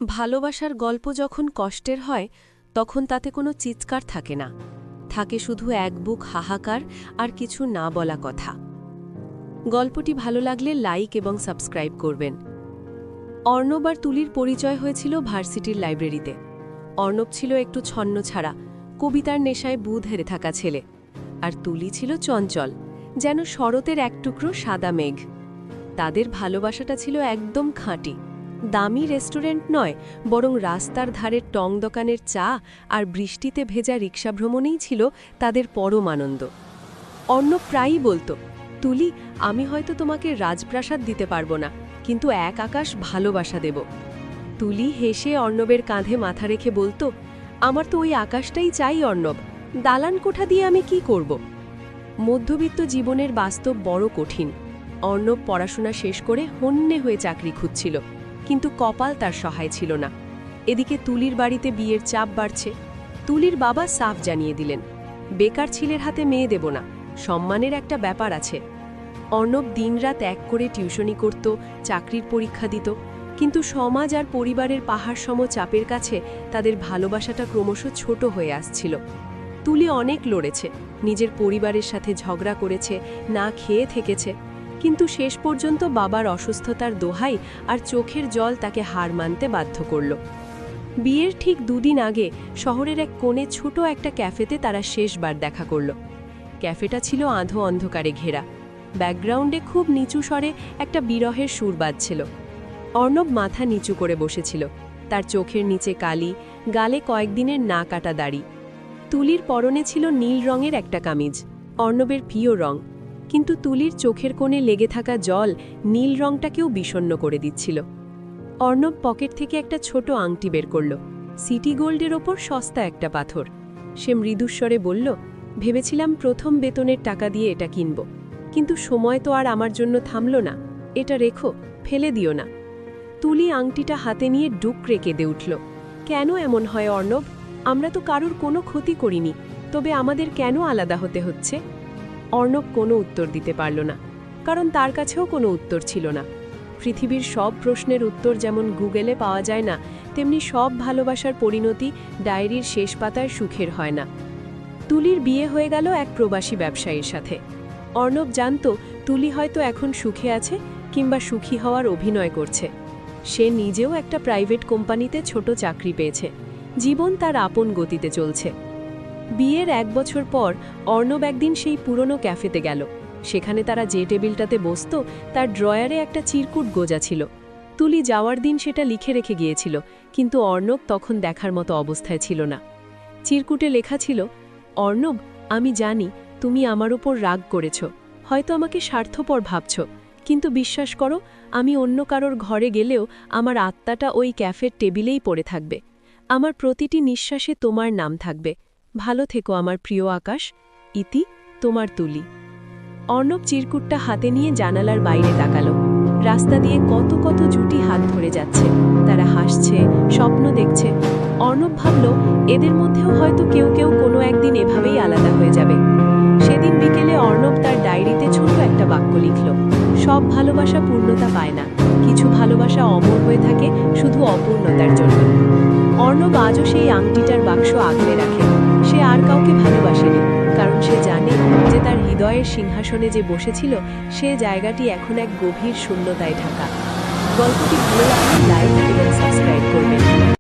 ভালোবাসার গল্প যখন কষ্টের হয় তখন তাতে কোনো চিৎকার থাকে না, থাকে শুধু এক বুক হাহাকার আর কিছু না বলা কথা। গল্পটি ভালো লাগলে লাইক এবং সাবস্ক্রাইব করবেন। অর্ণব আর তুলির পরিচয় হয়েছিল ভার্সিটির লাইব্রেরিতে। অর্ণব ছিল একটু ছন্নছাড়া, কবিতার নেশায় বুধ হেরে থাকা ছেলে, আর তুলি ছিল চঞ্চল, যেন শরতের এক টুকরো সাদা মেঘ। তাদের ভালোবাসাটা ছিল একদম খাঁটি, দামি রেস্টুরেন্ট নয়, বরং রাস্তার ধারের টং দোকানের চা আর বৃষ্টিতে ভেজা রিক্সা ভ্রমণেই ছিল তাদের পরম আনন্দ। অর্ণব প্রায়ই বলতো, তুলি, আমি হয়তো তোমাকে রাজপ্রাসাদ দিতে পারবো না, কিন্তু এক আকাশ ভালোবাসা দেব। তুলি হেসে অর্ণবের কাঁধে মাথা রেখে বলতো, আমার তো ওই আকাশটাই চাই অর্ণব, দালান কোঠা দিয়ে আমি কি করব। মধ্যবিত্ত জীবনের বাস্তব বড় কঠিন। অর্ণব পড়াশোনা শেষ করে হন্যে হয়ে চাকরি খুঁজছিল, কিন্তু কপাল তার সহায় ছিল না। এদিকে তুলির বাড়িতে বিয়ের চাপ বাড়ছে। তুলির বাবা সাফ জানিয়ে দিলেন, বেকার ছেলের হাতে মেয়ে দেব না, সম্মানের একটা ব্যাপার আছে। অর্ণব দিনরাত এক করে টিউশনি করত, চাকরির পরীক্ষা দিত, কিন্তু সমাজ আর পরিবারের পাহাড়সম চাপের কাছে তাদের ভালোবাসাটা ক্রমশ ছোট হয়ে আসছিল। তুলি অনেক লড়েছে, নিজের পরিবারের সাথে ঝগড়া করেছে, না খেয়ে থেকেছে, কিন্তু শেষ পর্যন্ত বাবার অসুস্থতার দোহাই আর চোখের জল তাকে হার মানতে বাধ্য করল। বিয়ের ঠিক দুদিন আগে শহরের এক কোণে ছোট একটা ক্যাফেতে তারা শেষবার দেখা করল। ক্যাফেটা ছিল আধো অন্ধকারে ঘেরা, ব্যাকগ্রাউন্ডে খুব নিচু স্বরে একটা বিরহের সুর বাজছিল। অর্ণব মাথা নিচু করে বসেছিল, তার চোখের নিচে কালি, গালে কয়েকদিনের না কাটা দাড়ি। তুলির পরনে ছিল নীল রঙের একটা কামিজ, অর্ণবের প্রিয় রং, কিন্তু তুলির চোখের কোণে লেগে থাকা জল নীল রংটাকেও বিষণ্ণ করে দিচ্ছিল। অর্ণব পকেট থেকে একটা ছোট আংটি বের করল, সিটি গোল্ডের ওপর সস্তা একটা পাথর। সে মৃদুস্বরে বলল, ভেবেছিলাম প্রথম বেতনের টাকা দিয়ে এটা কিনব, কিন্তু সময় তো আর আমার জন্য থামল না, এটা রেখো, ফেলে দিও না। তুলি আংটিটা হাতে নিয়ে ডুকরে কেঁদে উঠল। কেন এমন হয় অর্ণব? আমরা তো কারোর কোনো ক্ষতি করিনি, তবে আমাদের কেন আলাদা হতে হচ্ছে? অর্ণব কোনো উত্তর দিতে পারল না, কারণ তার কাছেও কোনো উত্তর ছিল না। পৃথিবীর সব প্রশ্নের উত্তর যেমন গুগলে পাওয়া যায় না, তেমনি সব ভালোবাসার পরিণতি ডায়েরির শেষ পাতায় সুখের হয় না। তুলির বিয়ে হয়ে গেল এক প্রবাসী ব্যবসায়ীর সাথে। অর্ণব জানত তুলি হয়তো এখন সুখে আছে, কিংবা সুখী হওয়ার অভিনয় করছে। সে নিজেও একটা প্রাইভেট কোম্পানিতে ছোট চাকরি পেয়েছে, জীবন তার আপন গতিতে চলছে। বিয়ের 1 বছর পর অর্ণব একদিন সেই পুরনো ক্যাফেতে গেল। সেখানে তারা যে টেবিলটাতে বসত তার ড্রয়ারে একটা চিরকুট গোজা ছিল। তুলি যাওয়ার দিন সেটা লিখে রেখে গিয়েছিল, কিন্তু অর্ণব তখন দেখার মতো অবস্থায় ছিল না। চিরকুটে লেখা ছিল, অর্ণব, আমি জানি তুমি আমার উপর রাগ করেছ, হয়তো আমাকে স্বার্থপর ভাবছ, কিন্তু বিশ্বাস করো, আমি অন্য কারোর ঘরে গেলেও আমার আত্মাটা ওই ক্যাফের টেবিলেই পড়ে থাকবে। আমার প্রতিটি নিঃশ্বাসে তোমার নাম থাকবে। ভালো থেকো আমার প্রিয় আকাশ। ইতি, তোমার তুলি। অর্ণব চিরকুটটা হাতে নিয়ে জানালার বাইরে তাকালো। রাস্তা দিয়ে কত কত জুটি হাত ধরে যাচ্ছে, তারা হাসছে, স্বপ্ন দেখছে। অর্ণব ভাবল, এদের মধ্যেও হয়তো কেউ কেউ কোনো একদিন এভাবেই আলাদা হয়ে যাবে। সেদিন বিকেলে অর্ণব তার ডায়েরিতে ছোট একটা বাক্য লিখল, সব ভালোবাসা পূর্ণতা পায় না, কিছু ভালোবাসা অমর হয়ে থাকে শুধু অপূর্ণতার জন্য। অর্ণব আজও সেই আংটিটার বাক্স আগলে রাখে। সে আর কাউকে ভালোবাসেনি, কারণ সে জানে যে তার হৃদয়ের সিংহাসনে যে বসেছিল সে জায়গাটি এখন এক গভীর শূন্যতায় ঢাকা। গল্পটি ভালো লাগলে লাইক